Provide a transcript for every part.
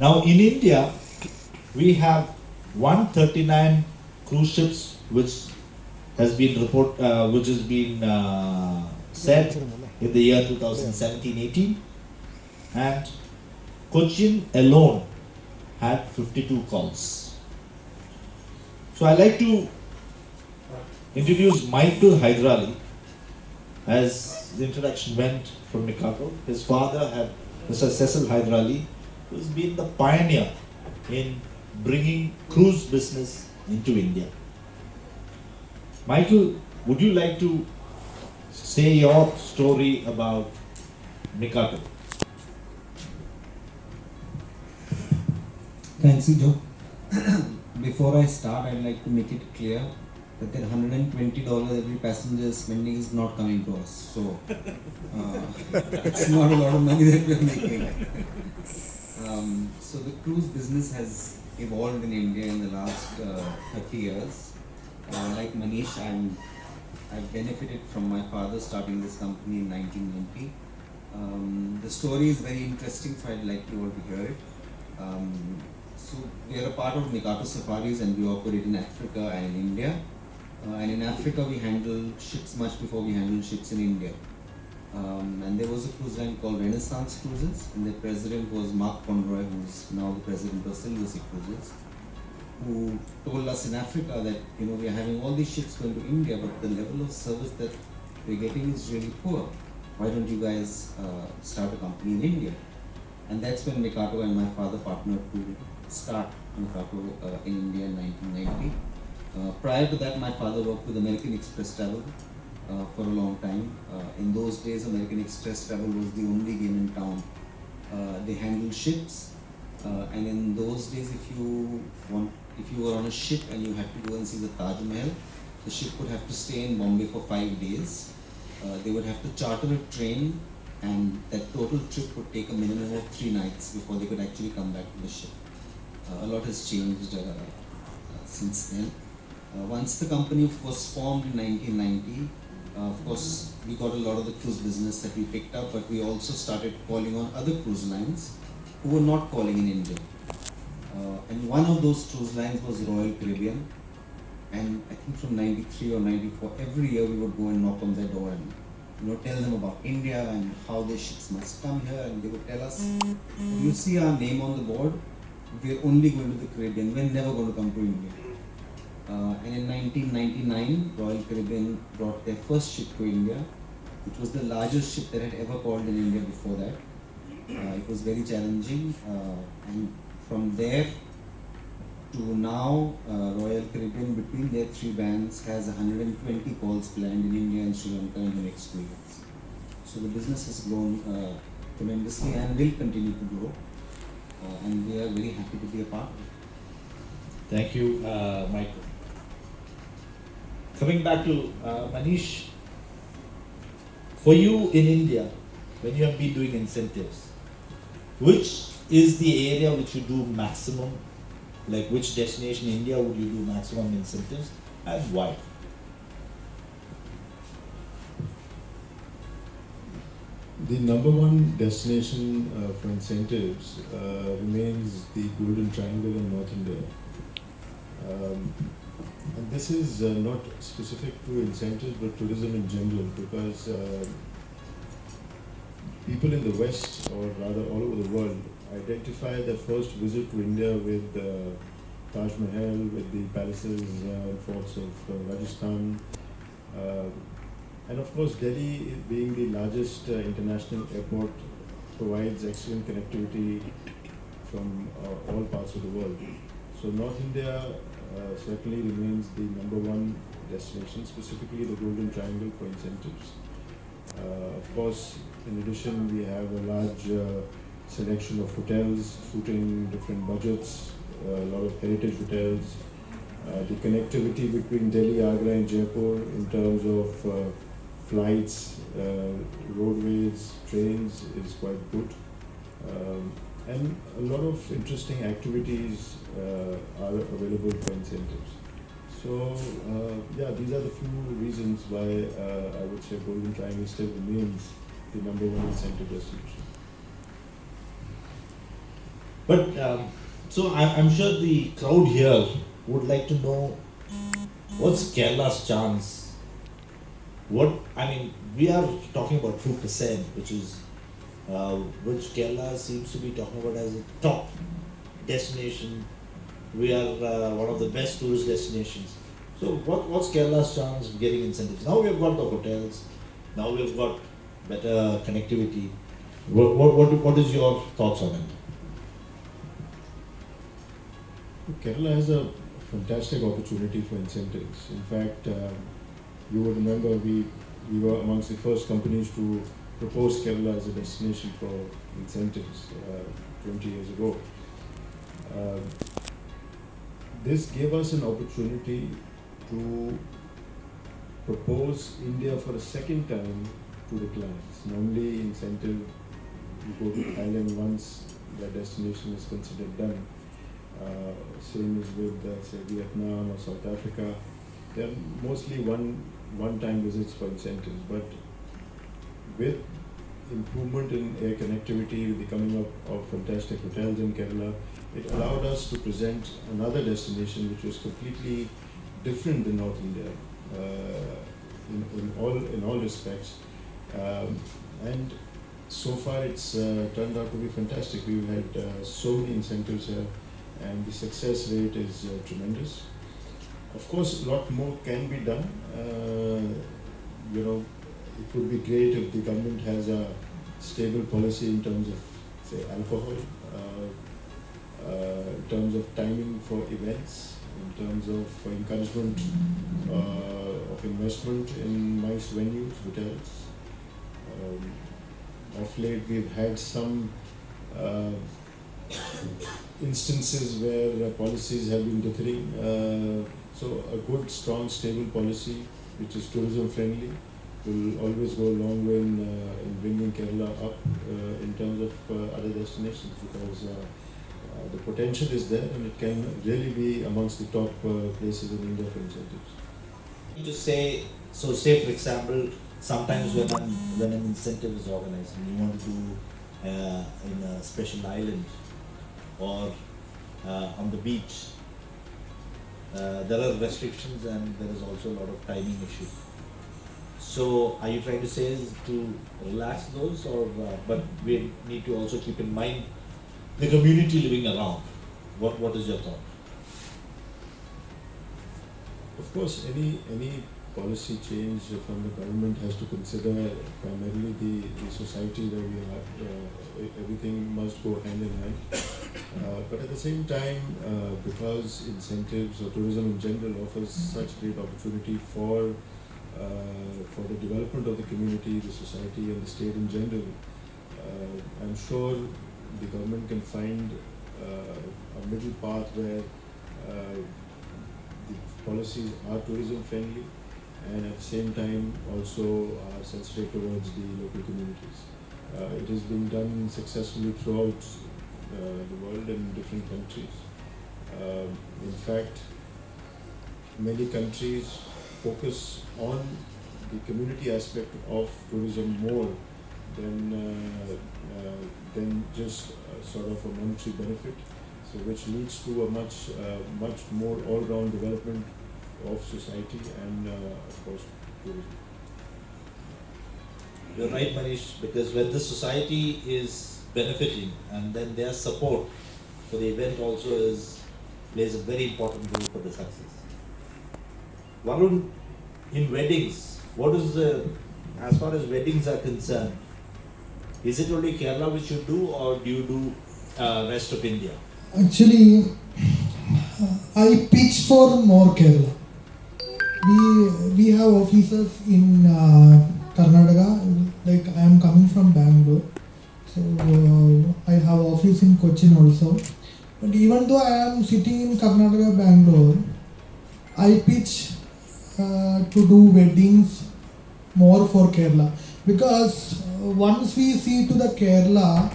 Now in India, we have 139 cruise ships which has been said in the year 2017-18, and Cochin alone had 52 calls. So I like to introduce Michael Haider as the introduction went from Micato. His father had Mr. Cecil Haider, who's been the pioneer in bringing cruise business into India. Michael, would you like to say your story about Micato? Thanks, Joe. Before I start, I'd like to make it clear that that $120 every passenger is spending is not coming to us. So, it's not a lot of money that we are making. So the cruise business has evolved in India in the last 30 years. Like Manish, I've benefited from my father starting this company in 1990. The story is very interesting, so I'd like you all to hear it. So we are a part of Micato Safaris and we operate in Africa and in India. And in Africa we handle ships much before we handle ships in India. And there was a cruise line called Renaissance Cruises, and the president was Mark Conroy, who's now the president of Silver Sea Cruises, who told us in Africa that we are having all these ships going to India, but the level of service that we're getting is really poor. Why don't you guys start a company in India? And that's when Micato and my father partnered to start Micato in India in 1990. Prior to that, my father worked with American Express Travel for a long time. In those days, American Express Travel was the only game in town. They handled ships, and in those days, if you were on a ship and you had to go and see the Taj Mahal, the ship would have to stay in Bombay for 5 days. They would have to charter a train, and that total trip would take a minimum of 3 nights before they could actually come back to the ship. A lot has changed since then. Once the company was formed in 1990, of course, we got a lot of the cruise business that we picked up, but we also started calling on other cruise lines who were not calling in India. And one of those cruise lines was Royal Caribbean. And I think from 93 or 94, every year we would go and knock on their door and tell them about India and how their ships must come here. And they would tell us, you see our name on the board, we're only going to the Caribbean, we're never going to come to India. And in 1999, Royal Caribbean brought their first ship to India, which was the largest ship that had ever called in India before that. It was very challenging, and from there to now, Royal Caribbean, between their 3 bands, has 120 calls planned in India and Sri Lanka in the next 2 years. So the business has grown tremendously and will continue to grow, and we are very happy to be a part of it. Thank you, Michael. Coming back to Manish, for you in India, when you have been doing incentives, which is the area which you do maximum? Like which destination in India would you do maximum incentives and why? The number one destination for incentives remains the Golden Triangle in North India. And this is not specific to incentives but tourism in general, because people in the West, or rather all over the world, identify their first visit to India with Taj Mahal, with the palaces and forts of Rajasthan. And of course, Delhi, being the largest international airport, provides excellent connectivity from all parts of the world. So North India certainly remains the number one destination, specifically the Golden Triangle for incentives. Of course, in addition, we have a large selection of hotels suiting different budgets, a lot of heritage hotels. The connectivity between Delhi, Agra and Jaipur in terms of flights, roadways, trains is quite good. And a lot of interesting activities are available for incentives. So yeah, these are the few reasons why I would say Golden Triangle still remains the number one incentive destination. But so I'm sure the crowd here would like to know what's Kerala's chance. We are talking about 2%, which Kerala seems to be talking about as a top destination. We are one of the best tourist destinations. So what's Kerala's chance of getting incentives? Now we've got the hotels. Now we've got better connectivity. What is your thoughts on it? Kerala has a fantastic opportunity for incentives. In fact, you would remember we were amongst the first companies to propose Kerala as a destination for incentives 20 years ago. This gave us an opportunity to propose India for a second time to the clients. Normally, incentive, you go to Thailand once the destination is considered done. Same is with say Vietnam or South Africa. They are mostly one-time visits for incentives. But with improvement in air connectivity, with the coming up of fantastic hotels in Kerala, it allowed us to present another destination which was completely different than North India in all respects. And so far it's turned out to be fantastic. We've had so many incentives here, and the success rate is tremendous. Of course, a lot more can be done. It would be great if the government has a stable policy in terms of, say, alcohol, in terms of timing for events, in terms of encouragement of investment in nice venues, hotels. Of late, we've had some instances where policies have been differing. So a good, strong, stable policy which is tourism friendly will always go a long way in bringing Kerala up in terms of other destinations, because the potential is there and it can really be amongst the top places in India for incentives. To say, so say for example, sometimes when an incentive is organized and you want to do in a special island or on the beach, there are restrictions and there is also a lot of timing issue. So are you trying to say to relax those, or but we need to also keep in mind the community living around? What is your thought? Of course, any policy change from the government has to consider primarily the society where we are. Everything must go hand in hand. But at the same time, because incentives or tourism in general offers such great opportunity for the development of the community, the society and the state in general, I'm sure the government can find a middle path where the policies are tourism friendly and at the same time also are sensitive towards the local communities. It is being done successfully throughout the world in different countries. In fact, many countries focus on the community aspect of tourism more than just sort of a monetary benefit, so which leads to a much more all-round development of society and of course tourism. You're right, Manish, because when the society is benefiting and then their support for the event also plays a very important role for the success. Varun, in weddings, as far as weddings are concerned, is it only Kerala which you do, or do you do rest of India? Actually, I pitch for more Kerala. We have offices in Karnataka. Like I am coming from Bangalore, so I have office in Cochin also. But even though I am sitting in Karnataka, Bangalore, I pitch to do weddings more for Kerala, because once we see to the Kerala,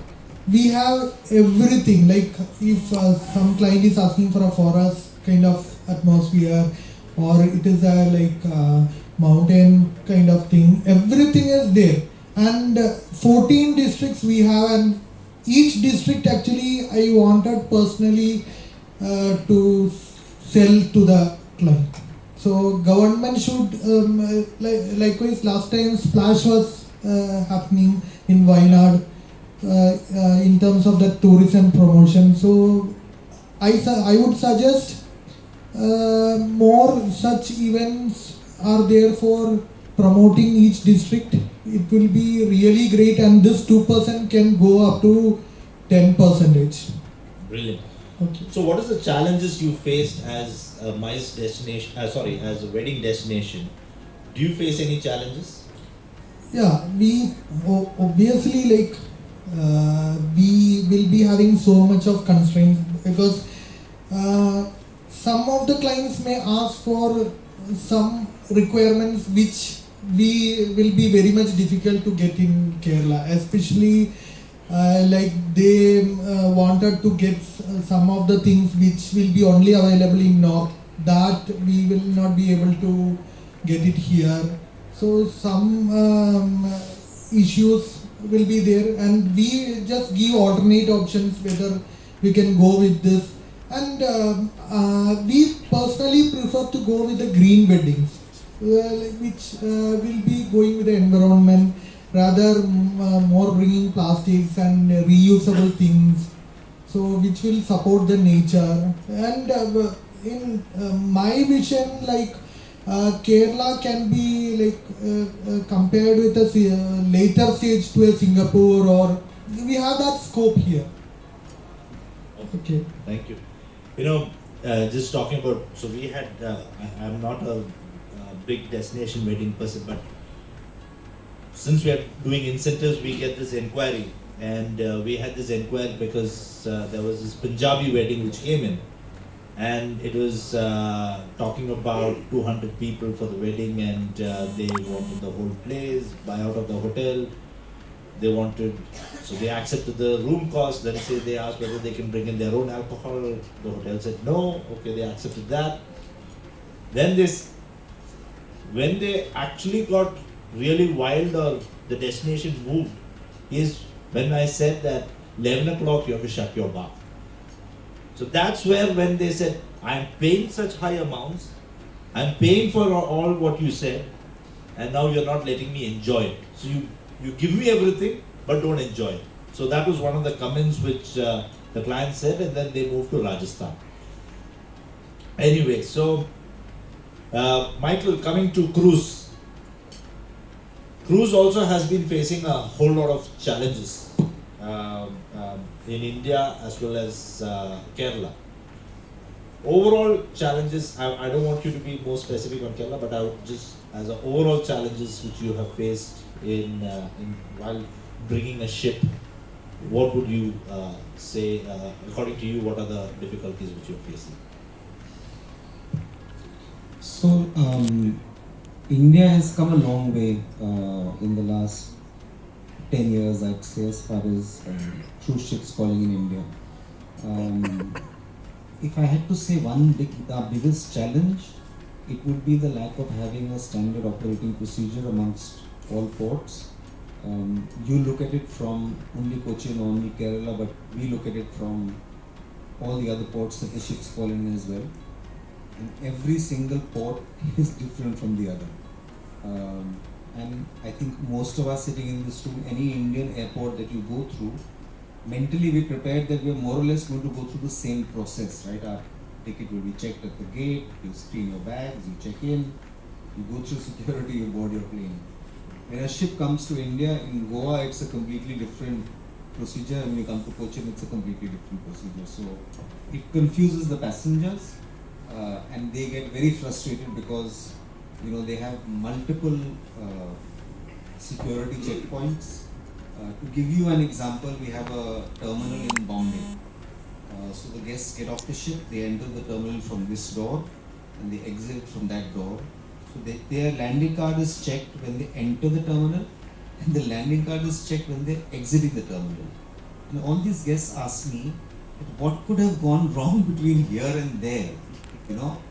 we have everything. Like if some client is asking for a forest kind of atmosphere, or it is a mountain kind of thing, everything is there. And 14 districts we have, and each district actually I wanted personally to sell to the client. So government should likewise last time splash was happening in Wayanad in terms of the tourism promotion. So I would suggest more such events are there for promoting each district. It will be really great, and this 2% can go up to 10%. Brilliant. Okay. So, what is the challenges you faced as a MICE destination? As a wedding destination. Do you face any challenges? Yeah, we obviously we will be having so much of constraints because some of the clients may ask for some requirements which we will be very much difficult to get in Kerala, especially they wanted to get some of the things which will be only available in North, that we will not be able to get it here. So some issues will be there, and we just give alternate options whether we can go with this. And we personally prefer to go with the green weddings, which will be going with the environment, rather more bringing plastics and reusable things, so which will support the nature. And in my vision, Kerala can be compared with a later stage to a Singapore, or we have that scope here. Okay. Thank you. Just talking about, so we had, I'm not a big destination wedding person, but since we are doing incentives, we get this inquiry, and we had this inquiry because there was this Punjabi wedding which came in, and it was talking about 200 people for the wedding, and they wanted the whole place, buy out of the hotel. They wanted, so they accepted the room cost. Then they asked whether they can bring in their own alcohol. The hotel said no. Okay, they accepted that. Then when they actually got really wild, or the destination moved, is when I said that 11 o'clock you have to shut your bar. So that's where, when they said, I'm paying such high amounts, I'm paying for all what you said, and now you're not letting me enjoy it. So you give me everything, but don't enjoy it. So that was one of the comments which the client said, and then they moved to Rajasthan. Anyway, so Michael, coming to cruise. Cruise also has been facing a whole lot of challenges in India as well as Kerala. Overall challenges, I don't want you to be more specific on Kerala, but I would just, as a overall challenges which you have faced in while bringing a ship, what would you say, according to you, what are the difficulties which you're facing? So, India has come a long way in the last 10 years, I'd say, as far as cruise ships calling in India. If I had to say the biggest challenge, it would be the lack of having a standard operating procedure amongst all ports. You look at it from only Cochin or only Kerala, but we look at it from all the other ports that the ships call in as well. And every single port is different from the other. And I think most of us sitting in this room, any Indian airport that you go through, mentally we're prepared that we're more or less going to go through the same process, right? Our ticket will be checked at the gate, you screen your bags, you check in, you go through security, you board your plane. When a ship comes to India, in Goa it's a completely different procedure, and when you come to Cochin it's a completely different procedure. So it confuses the passengers, and they get very frustrated because they have multiple security checkpoints. To give you an example, we have a terminal in Bombay. So the guests get off the ship, they enter the terminal from this door, and they exit from that door. So their landing card is checked when they enter the terminal, and the landing card is checked when they're exiting the terminal. And all these guests ask me, what could have gone wrong between here and there?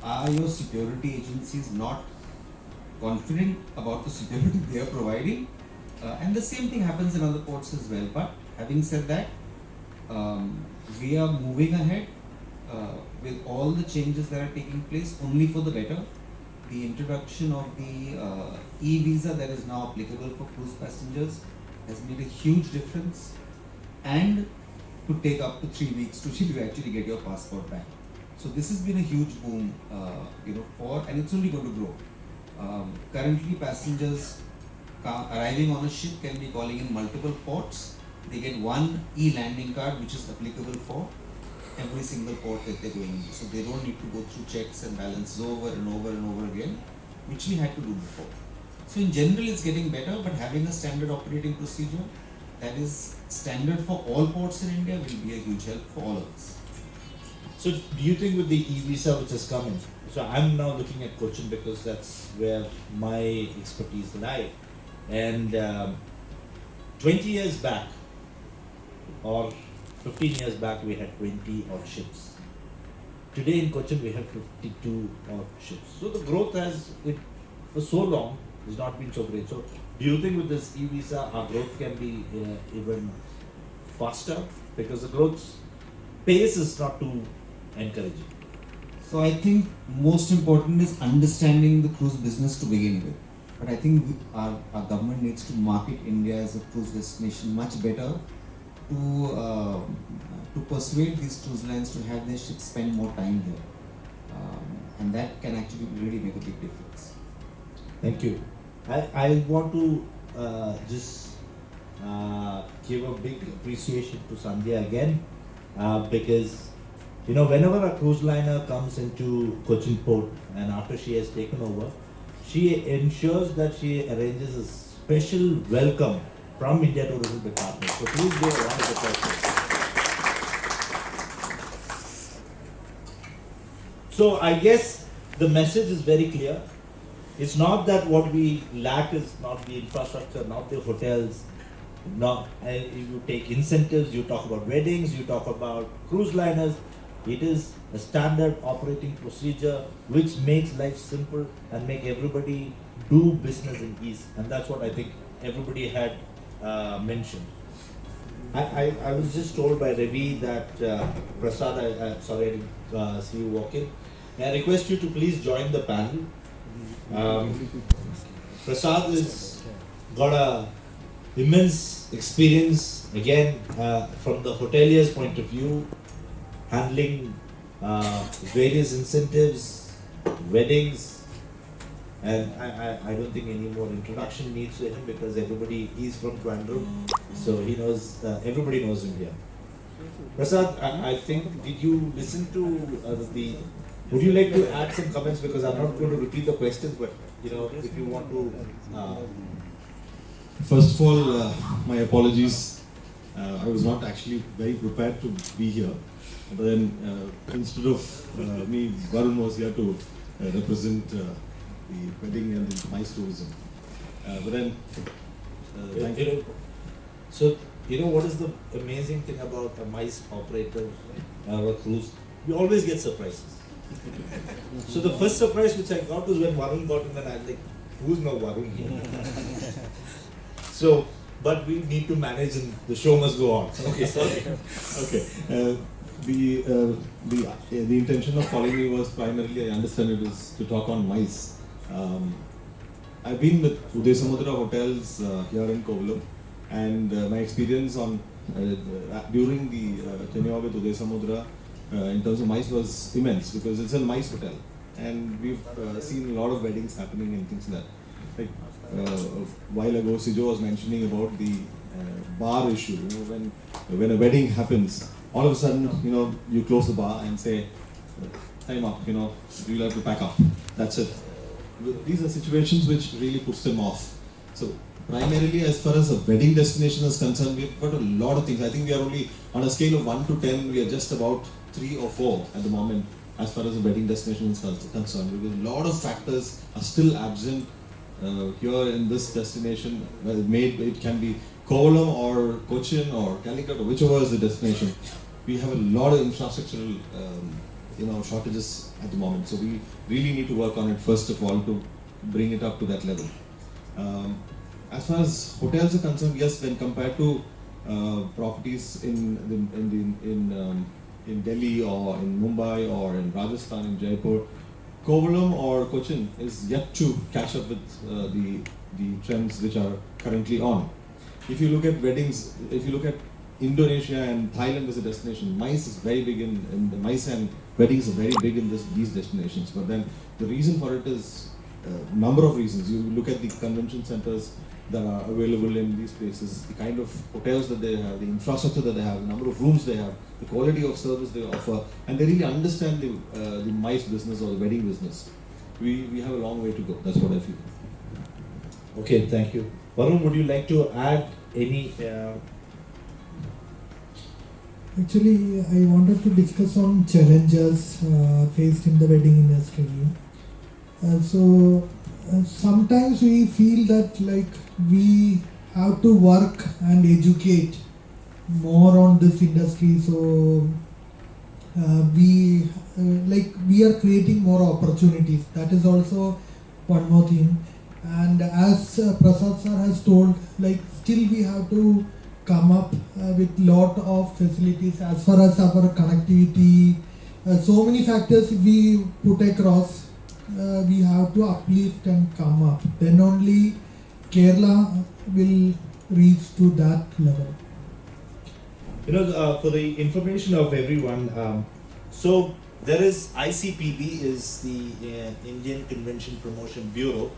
Are your security agencies not confident about the security they are providing? And the same thing happens in other ports as well. But having said that, we are moving ahead with all the changes that are taking place only for the better. The introduction of the e-visa that is now applicable for cruise passengers has made a huge difference, and to take up to 3 weeks to actually get your passport back. So this has been a huge boom, and it's only going to grow. Currently, passengers arriving on a ship can be calling in multiple ports. They get one e-landing card which is applicable for every single port that they're going in. So they don't need to go through checks and balances over and over and over again, which we had to do before. So in general, it's getting better, but having a standard operating procedure that is standard for all ports in India will be a huge help for all of us. So do you think with the e-visa which is coming, so I'm now looking at Cochin because that's where my expertise lie, and 20 years back or 15 years back we had 20 odd ships. Today in Cochin we have 52 odd ships. So the growth for so long has not been so great. So do you think with this e-visa our growth can be even faster, because the growth pace is not too encouraging? So I think most important is understanding the cruise business to begin with. But I think our government needs to market India as a cruise destination much better to persuade these cruise lines to have their ships spend more time here. And that can actually really make a big difference. Thank you. I want to just give a big appreciation to Sandhya again, because whenever a cruise liner comes into Cochin port and after she has taken over, she ensures that she arranges a special welcome from India Tourism Department. So please give a round of applause. So I guess the message is very clear. It's not that what we lack is not the infrastructure, not the hotels, not you take incentives, you talk about weddings, you talk about cruise liners. It is a standard operating procedure which makes life simple and make everybody do business in ease, and that's what I think everybody had mentioned. I was just told by Ravi that Prasad, sorry I didn't see you walk in. I request you to please join the panel. Prasad has got a immense experience again from the hotelier's point of view, handling various incentives, weddings, and I don't think any more introduction needs to him because he's from Trivandrum, so he knows, everybody knows him here. Prasad, I think, did you listen to would you like to add some comments, because I'm not going to repeat the questions, but if you want to. First of all, my apologies. I was not actually very prepared to be here. But then, instead of me, Varun was here to represent the wedding and the MICE tourism. But then, thank you. So, what is the amazing thing about a MICE operator or a cruise? We always get surprises. So the first surprise which I got was when Varun got in, and I was like, who's now Varun here? So, but we need to manage and the show must go on. Okay, sorry. Okay. The intention of calling me was primarily, I understand it is to talk on MICE. I've been with Uday Samudra Hotels here in Kovalam, and my experience on during the tenure with Uday Samudra in terms of MICE was immense, because it's a MICE hotel, and we've seen a lot of weddings happening and things like that. Like a while ago, Sijo was mentioning about the bar issue. When a wedding happens, all of a sudden, you close the bar and say, time up, you'll have to pack up. That's it. These are situations which really puts them off. So primarily, as far as a wedding destination is concerned, we've got a lot of things. I think we are only, on a scale of 1 to 10, we are just about 3 or 4 at the moment as far as a wedding destination is concerned. Because a lot of factors are still absent here in this destination. It can be Kovalam or Cochin or Calicut or whichever is the destination. We have a lot of infrastructural shortages at the moment. So we really need to work on it first of all to bring it up to that level. As far as hotels are concerned, yes, when compared to properties in Delhi or in Mumbai or in Rajasthan, in Jaipur, Kovalam or Cochin is yet to catch up with the trends which are currently on. If you look at weddings, if you look at Indonesia and Thailand as a destination, MICE is very big in the MICE and weddings are very big in these destinations. But then the reason for it is a number of reasons. You look at the convention centers that are available in these places, the kind of hotels that they have, the infrastructure that they have, the number of rooms they have, the quality of service they offer, and they really understand the MICE business or the wedding business. We have a long way to go. That's what I feel. Okay, thank you. Varun, would you like to add any? Actually, I wanted to discuss on challenges faced in the wedding industry. Sometimes we feel that like we have to work and educate more on this industry. So we are creating more opportunities. That is also one more thing. And as Prasad sir has told, like still we have to come up with lot of facilities as far as our connectivity. So many factors we put across. We have to uplift and come up. Then only Kerala will reach to that level. For the information of everyone, so there is ICPB is the Indian Convention Promotion Bureau,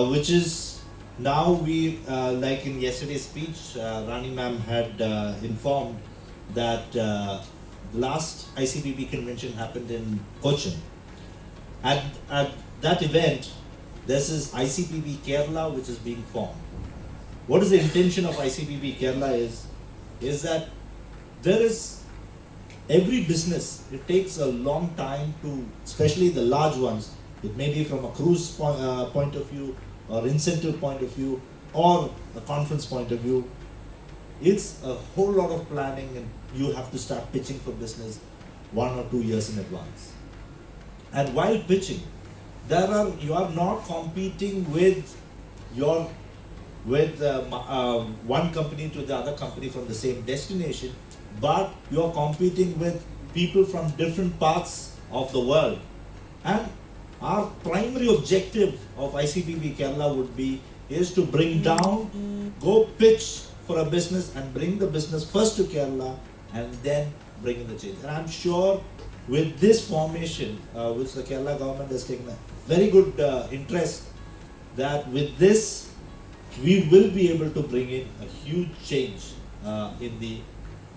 which is now we like in yesterday's speech, Rani ma'am had informed that last ICPB convention happened in Cochin. At that event, this is ICPB Kerala which is being formed. What is the intention of ICPB Kerala is that there is every business, it takes a long time to, especially the large ones, it may be from a cruise point of view or incentive point of view or a conference point of view. It's a whole lot of planning and you have to start pitching for business 1 or 2 years in advance. And while pitching, you are not competing with one company to the other company from the same destination, but you are competing with people from different parts of the world. And our primary objective of ICPB Kerala is to bring down, go pitch for a business and bring the business first to Kerala and then bring in the change. And I'm sure with this formation, which the Kerala government has taken a very good interest, that with this, we will be able to bring in a huge change in the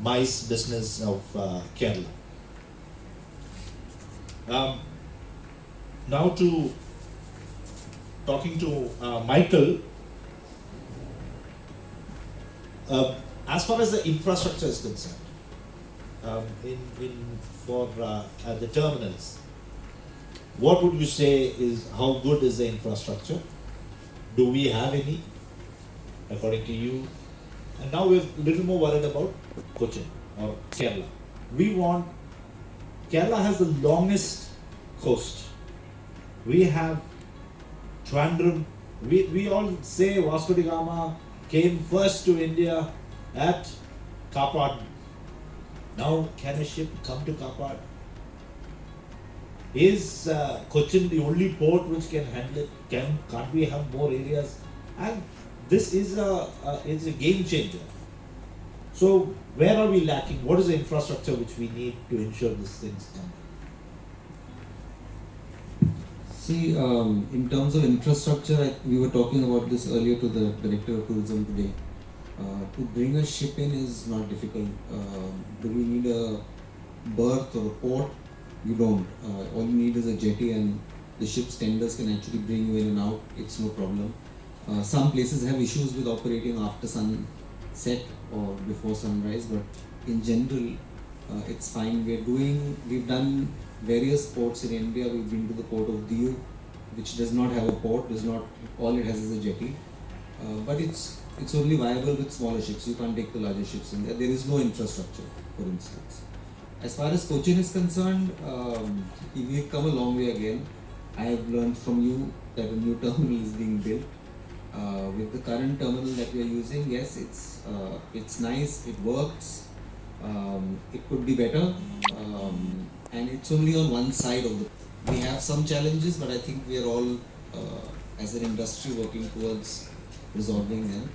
MICE business of Kerala. Now talking to Micheal, as far as the infrastructure is concerned, for the terminals, what would you say is, how good is the infrastructure? Do we have any, according to you? And now we're a little more worried about Cochin or Kerala. Kerala has the longest coast. We have Trivandrum. We all say Vasco da Gama came first to India at Kapad. Now can a ship come to Kapad? Is Cochin the only port which can handle it? Can't we have more areas? And this is a game changer. So where are we lacking? What is the infrastructure which we need to ensure these things come? See, in terms of infrastructure, we were talking about this earlier to the Director of Tourism today. To bring a ship in is not difficult. Do we need a berth or a port? You don't. All you need is a jetty and the ship's tenders can actually bring you in and out. It's no problem. Some places have issues with operating after sunset or before sunrise, but in general, it's fine. We've done various ports in India. We've been to the port of Diu, which does not have a port. All it has is a jetty. But it's only viable with smaller ships. You can't take the larger ships in there. There is no infrastructure, for instance. As far as Cochin is concerned, we've come a long way again. I have learned from you that a new terminal is being built. With the current terminal that we are using, yes, it's nice, it works. It could be better, and it's only on one side of the. We have some challenges, but I think we are all, as an industry, working towards resolving them.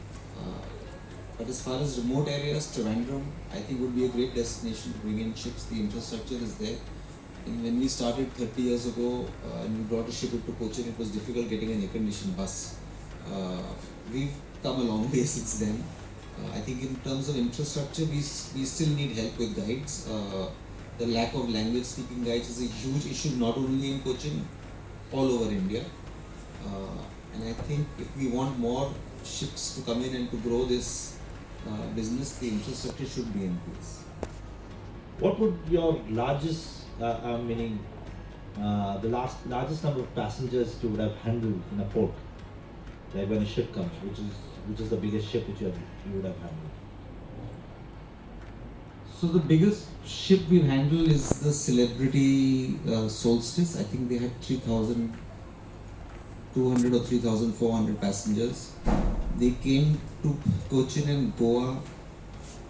But as far as remote areas, Trivandrum, I think would be a great destination to bring in ships. The infrastructure is there. And when we started 30 years ago and we brought a ship into Cochin, it was difficult getting an air-conditioned bus. We've come a long way since then. I think in terms of infrastructure, we still need help with guides. The lack of language-speaking guides is a huge issue, not only in Cochin, all over India. And I think if we want more ships to come in and to grow this business, the infrastructure should be in place. What would your largest, meaning the largest number of passengers you would have handled in a port, like when a ship comes, which is the biggest ship which you would have handled? So the biggest ship we've handled is the Celebrity Solstice. I think they had 3,200 or 3,400 passengers. They came to Cochin and Goa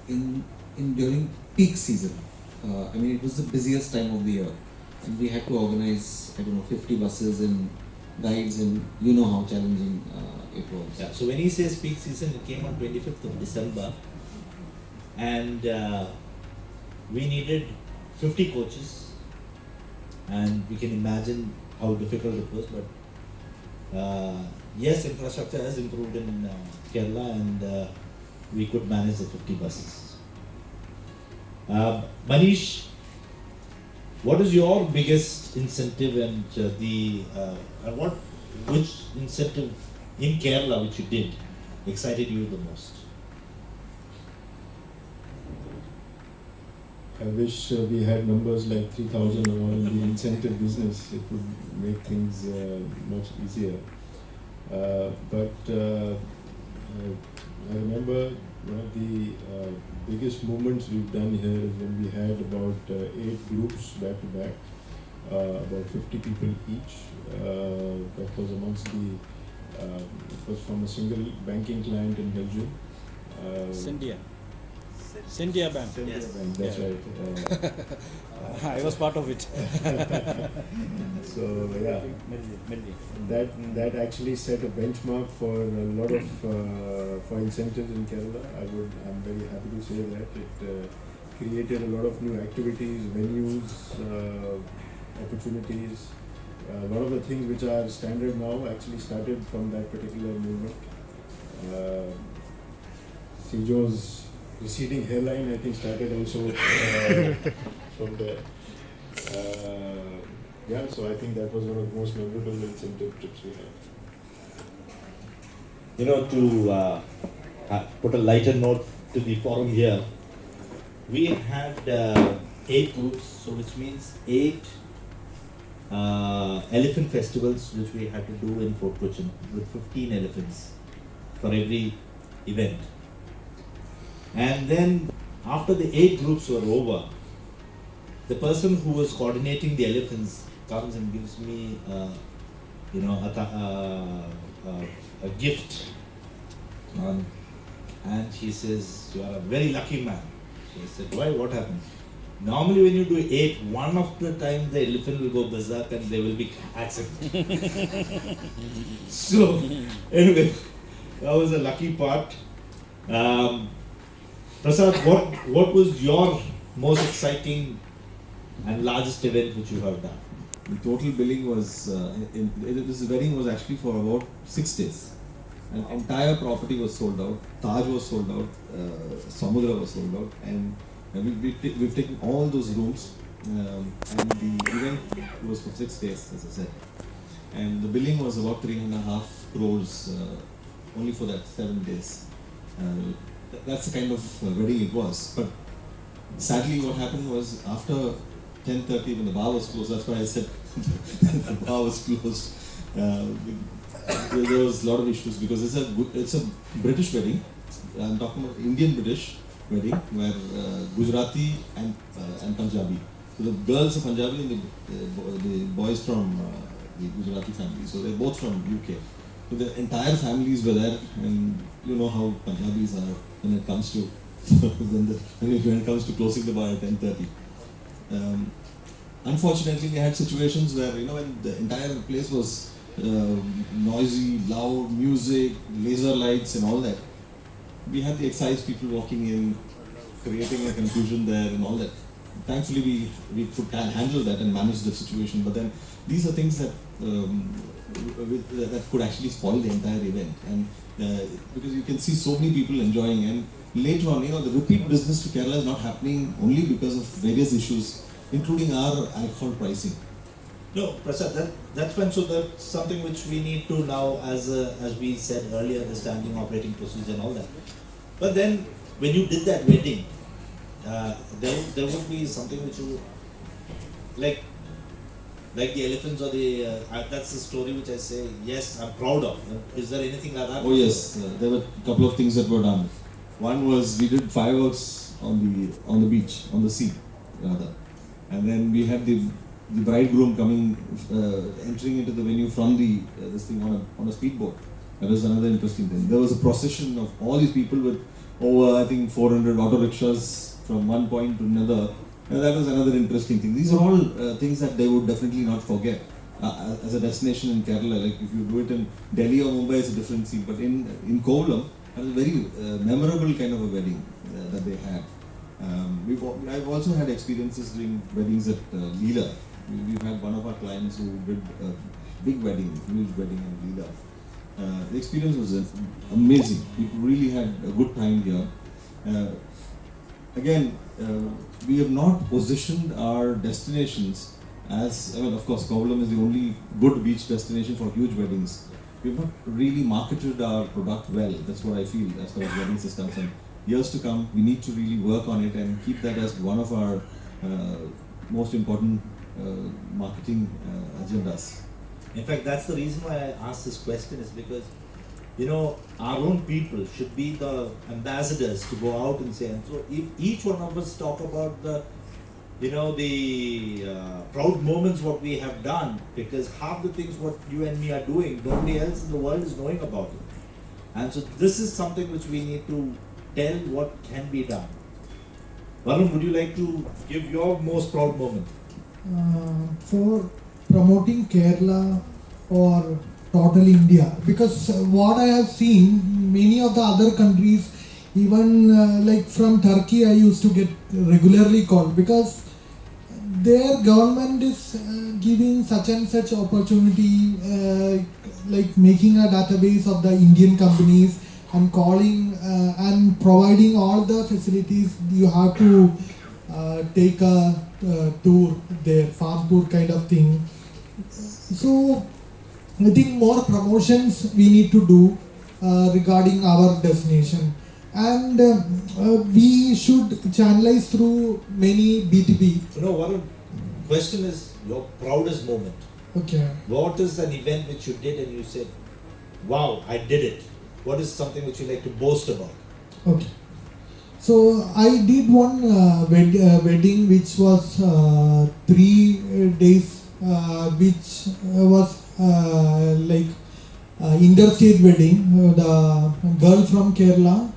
in during peak season. I mean, it was the busiest time of the year, and we had to organize 50 buses and guides, and you know how challenging it was. Yeah. So when he says peak season, it came on 25th of December, and we needed 50 coaches, and we can imagine how difficult it was. But yes, infrastructure has improved in Kerala, and we could manage the 50 buses. Manish, what is your biggest incentive, and which incentive in Kerala which you did excited you the most? I wish we had numbers like 3,000 or more in the incentive business. It would make things much easier. But I remember one of the biggest movements we've done here is when we had about 8 groups back to back, about 50 people each. That was amongst the, it was from a single banking client in Belgium. Cynthia Bank. Yes. Bank, that's Yeah. right. I was part of it. So yeah, that actually set a benchmark for a lot of for incentives in Kerala. I'm very happy to say that it created a lot of new activities, venues, opportunities. A lot of the things which are standard now actually started from that particular movement. Sijo's receding hairline, I think, started also from there. Yeah, so I think that was one of the most memorable incentive trips we had. To put a lighter note to the forum here, we had 8 groups, so which means 8 elephant festivals which we had to do in Fort Cochin with 15 elephants for every event. And then after the 8 groups were over, the person who was coordinating the elephants comes and gives me a gift, and she says, "You are a very lucky man." So I said, "Why? What happened?" Normally when you do 8, one of the time the elephant will go berserk and there will be accident. So anyway, that was a lucky part. Prasad, what was your most exciting and largest event which you have done? The total billing was, this wedding was actually for about 6 days. An entire property was sold out, Taj was sold out, Samudra was sold out, and we've taken all those rooms, and the event was for 6 days, as I said. And the billing was about 3.5 crores only for that 7 days. That's the kind of wedding it was. But sadly, what happened was after 10:30, when the bar was closed, that's why I said the bar was closed. There was a lot of issues because it's a British wedding. I'm talking about Indian British wedding where Gujarati and Punjabi. So the girls are Punjabi and the boys from the Gujarati family. So they're both from UK. the entire families were there, and you know how Punjabis are when it comes to when it comes to closing the bar at 10:30. Unfortunately, we had situations where when the entire place was noisy, loud music, laser lights, and all that. We had the excise people walking in, creating a confusion there, and all that. Thankfully, we could handle that and manage the situation. But then these are things that that could actually spoil the entire event, and because you can see so many people enjoying, and later on, the repeat business to Kerala is not happening only because of various issues, including our alcohol pricing. No, Prasad, that's fine. So that's something which we need to now, as we said earlier, the standing operating procedure and all that. But then, when you did that wedding, there would be something which you like the elephants or the. That's the story which I say. Yes, I'm proud of. Is there anything like that? Oh yes, there were a couple of things that were done. One was we did fireworks on the beach, on the sea, rather, and then we had the bridegroom coming, entering into the venue from the this thing on a speedboat. That was another interesting thing. There was a procession of all these people with over, I think, 400 auto rickshaws from one point to another. And that was another interesting thing. These are all things that they would definitely not forget as a destination in Kerala. Like if you do it in Delhi or Mumbai, it's a different scene. But in Kovalam, it was a very memorable kind of a wedding that they had. I've also had experiences doing weddings at Leela. We've had one of our clients who did a big wedding, huge wedding in Leela. The experience was amazing. People really had a good time here. Again, we have not positioned our destinations as, of course, Kovalam is the only good beach destination for huge weddings. We have not really marketed our product well. That's what I feel as far as weddings is concerned. Years to come, we need to really work on it and keep that as one of our most important marketing agendas. In fact, that's the reason why I asked this question, is because our own people should be the ambassadors to go out and say. And so, if each one of us talk about the proud moments what we have done, because half the things what you and me are doing, nobody else in the world is knowing about it. And so, this is something which we need to tell what can be done. Varun, would you like to give your most proud moment? For promoting Kerala or total India, because what I have seen, many of the other countries, even like from Turkey, I used to get regularly called because their government is giving such and such opportunity, like making a database of the Indian companies and calling and providing all the facilities. You have to take a tour there, farm tour kind of thing. So I think more promotions we need to do regarding our destination, and we should channelize through many B2B. Varun, question is your proudest moment. Okay. What is an event which you did and you said, wow, I did it? What is something which you like to boast about? Okay. So I did one wedding which was 3 days, which was like interstate wedding. The girl from Kerala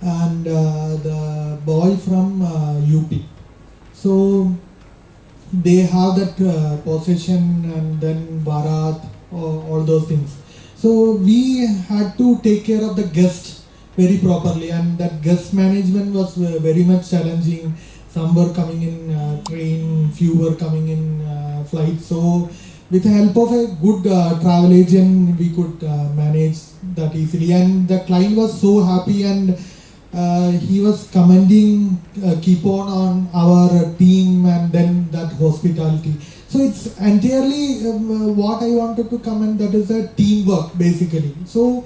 and the boy from UP. So they have that possession and then Bharat, all those things. So we had to take care of the guest very properly, and that guest management was very much challenging. Some were coming in train, few were coming in flight. So with the help of a good travel agent, we could manage that easily. And the client was so happy, and he was commending keep on our team and then that hospitality. So it's entirely what I wanted to comment, that is a teamwork basically. So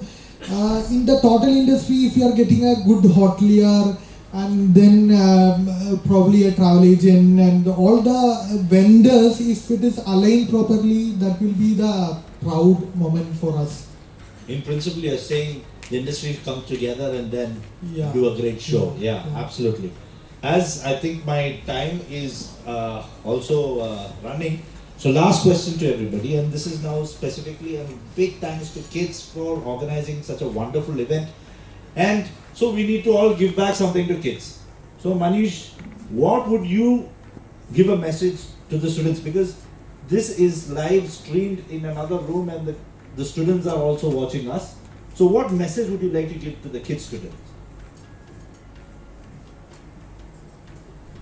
in the total industry, if you are getting a good hotelier and then probably a travel agent and all the vendors, if it is aligned properly, that will be the proud moment for us. In principle, you are saying the industry comes together and then do a great show. Yeah, absolutely. As I think my time is also running, So last question to everybody, and this is now specifically a big thanks to KITTS for organizing such a wonderful event. And so we need to all give back something to KITTS. So Manish, what would you give a message to the students? Because this is live streamed in another room and the students are also watching us. So what message would you like to give to the KITTS students?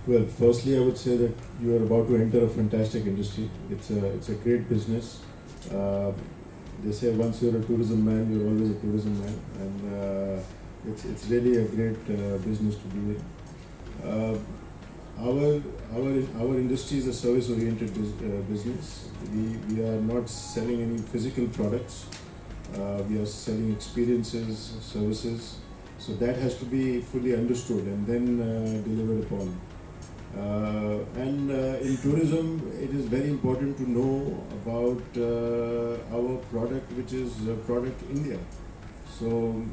Well, firstly, I would say that you are about to enter a fantastic industry. It's a great business. They say once you're a tourism man, you're always a tourism man, and it's really a great business to be in. Our industry is a service-oriented business. We are not selling any physical products. We are selling experiences, services. So that has to be fully understood and then delivered upon. In tourism, it is very important to know about our product, which is Product India. So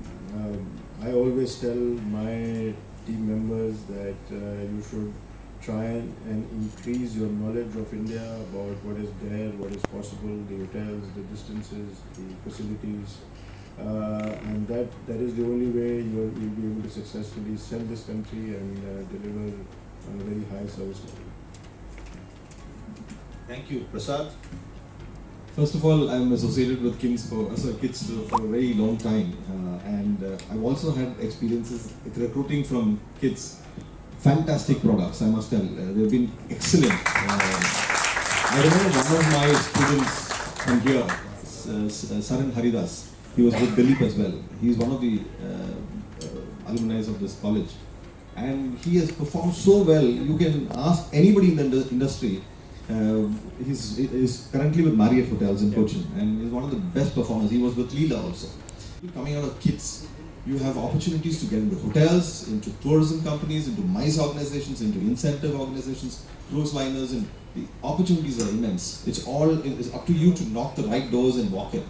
I always tell my team members that you should try and increase your knowledge of India, about what is there, what is possible, the hotels, the distances, the facilities. And that is the only way you'll be able to successfully sell this country and deliver on a very high service level. Thank you, Prasad. First of all, I'm associated with KITTS for a very long time, and I've also had experiences with recruiting from KITTS. Fantastic products, I must tell. They've been excellent. I remember one of my students from here, Saran Haridas. He was with Dilip as well. He's one of the alumni of this college. And he has performed so well. You can ask anybody in the industry. He's currently with Marriott Hotels in Cochin, and he's one of the best performers. He was with Leela also. Coming out of KITTS, you have opportunities to get into hotels, into tourism companies, into MICE organizations, into incentive organizations, cruise liners, and the opportunities are immense. It's up to you to knock the right doors and walk in.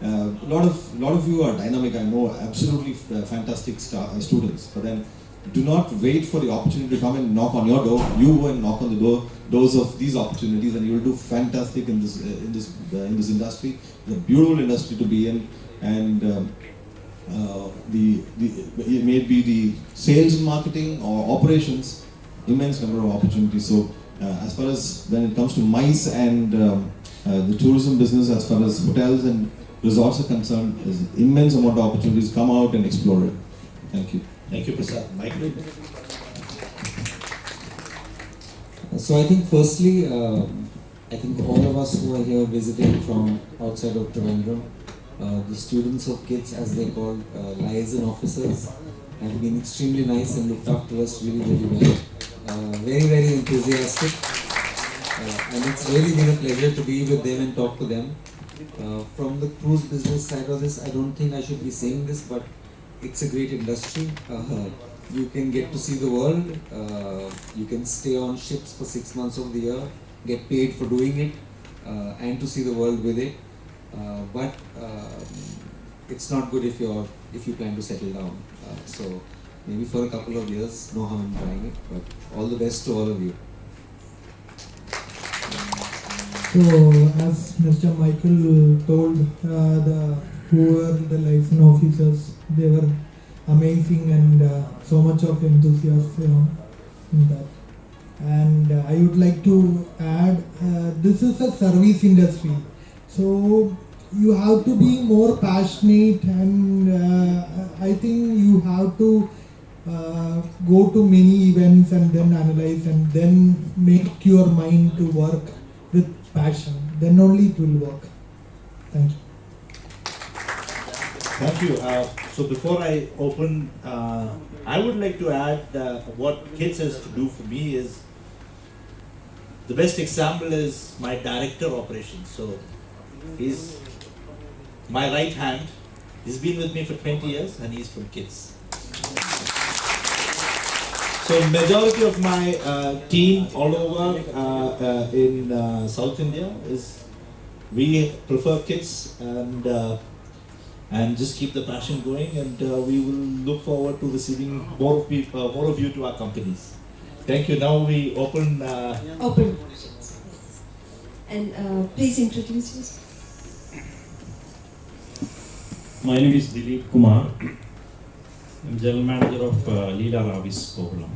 A lot of you are dynamic, I know, absolutely fantastic students, but then do not wait for the opportunity to come and knock on your door. You go and knock on the doors of these opportunities, and you will do fantastic in this industry. It's a beautiful industry to be in, and it may be the sales and marketing or operations, immense number of opportunities. So as far as when it comes to MICE and the tourism business, as far as hotels and resorts are concerned, there's immense amount of opportunities. Come out and explore it. Thank you. Thank you, Prasad. Michael? So I think firstly, I think all of us who are here visiting from outside of Trivandrum, the students of KITTS, as they call liaison officers, have been extremely nice and looked after us really, really well. Very, very enthusiastic. And it's really been a pleasure to be with them and talk to them. From the cruise business side of this, I don't think I should be saying this, but it's a great industry. You can get to see the world. You can stay on ships for 6 months of the year, get paid for doing it, and to see the world with it. But it's not good if you plan to settle down. So maybe for a couple of years, no harm in trying it. But all the best to all of you. So, as Mr. Michael told, who were the liaison officers, they were amazing and so much of enthusiasm in that. And I would like to add, this is a service industry, so you have to be more passionate, and I think you have to go to many events and then analyze and then make your mind to work with passion. Then only it will work. Thank you. Thank you. So before I open, I would like to add what KITTS has to do for me is, the best example is my director of operations. So he's my right hand. He's been with me for 20 years and he's from KITTS. So majority of my team all over in South India we prefer KITTS and just keep the passion going, and we will look forward to receiving more of you to our companies. Thank you. Now we open. And please introduce yourself. My name is Dilip Kumar. I'm General Manager of Leela Ravis Kovalam.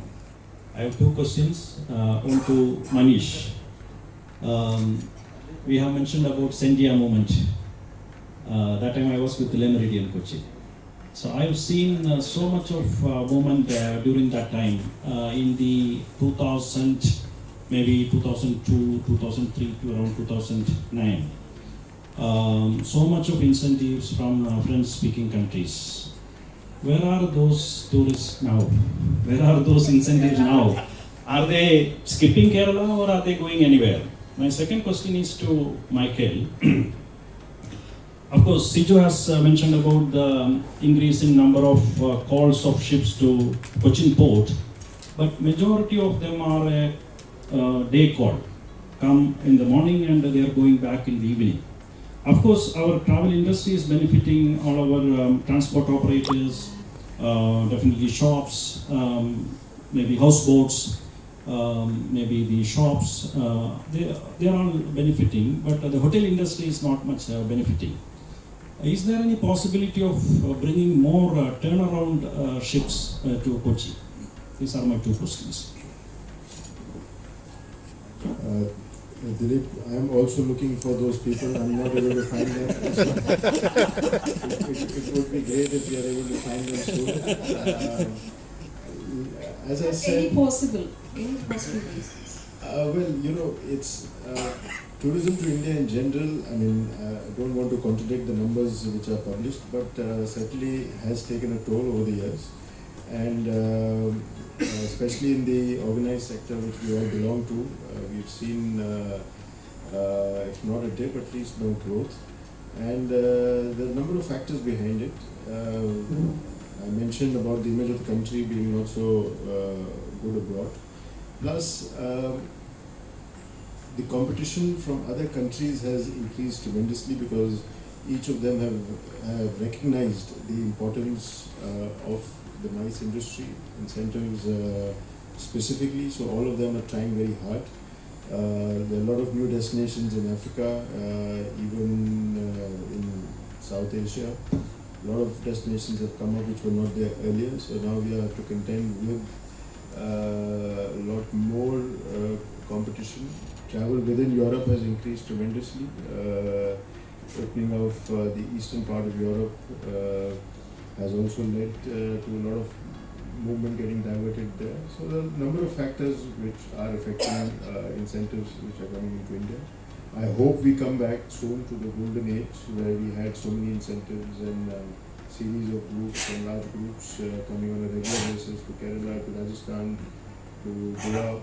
I have two questions. One to Manish. We have mentioned about Sendia movement. That time I was with Le Meridian Kochi. So I have seen so much of movement during that time in the 2000, maybe 2002, 2003 to around 2009. So much of incentives from French-speaking countries. Where are those tourists now? Where are those incentives now? Are they skipping Kerala or are they going anywhere? My second question is to Micheal. Of course, Siju has mentioned about the increase in number of calls of ships to Cochin port, but majority of them are a day call. Come in the morning and they are going back in the evening. Of course, our travel industry is benefiting all our transport operators, definitely shops, maybe houseboats, maybe the shops. They are all benefiting, but the hotel industry is not much benefiting. Is there any possibility of bringing more turnaround ships to Kochi? These are my two questions. Dilip, I am also looking for those people. I'm not able to find them. It would be great if we are able to find them soon. As I said, Any possible reasons? well, it's tourism to India in general. I mean, I don't want to contradict the numbers which are published, but certainly has taken a toll over the years, and especially in the organized sector which we all belong to, we've seen, if not a dip, at least no growth, and there are a number of factors behind it. I mentioned about the image of the country being not so good abroad. Plus, the competition from other countries has increased tremendously because each of them have recognized the importance of the MICE industry, incentives specifically, so all of them are trying very hard. There are a lot of new destinations in Africa, even in South Asia. A lot of destinations have come up which were not there earlier, so now we have to contend with a lot more competition. Travel within Europe has increased tremendously. Opening of the eastern part of Europe has also led to a lot of movement getting diverted there. So there are a number of factors which are affecting incentives which are coming into India. I hope we come back soon to the golden age where we had so many incentives and series of groups and large groups coming on a regular basis to Kerala, to Rajasthan, to Goa,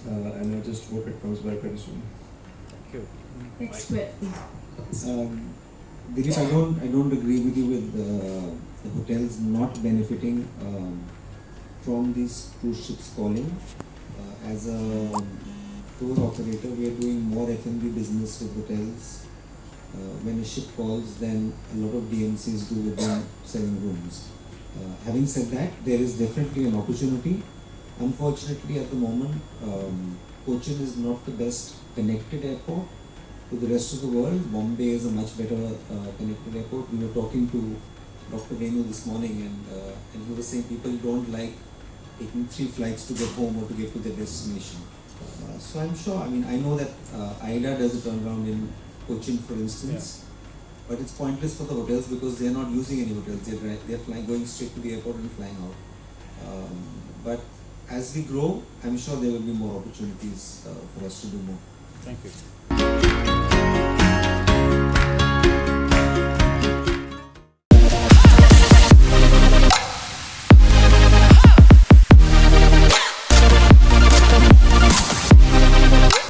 and I just hope it comes back very soon. Thank you. Next question. Dilip, I don't agree with you with the hotels not benefiting from these cruise ships calling. As a tour operator, we are doing more F&B business with hotels. When a ship calls, then a lot of DMCs do with them selling rooms. Having said that, there is definitely an opportunity. Unfortunately, at the moment, Cochin is not the best connected airport to the rest of the world. Bombay is a much better connected airport. We were talking to Dr. Venu this morning, and he was saying people don't like taking 3 flights to get home or to get to their destination. So I'm sure, I know that Haider does a turnaround in Cochin, for instance, but it's pointless for the hotels because they're not using any hotels. They're flying, going straight to the airport and flying out. But as we grow, I'm sure there will be more opportunities for us to do more. Thank you.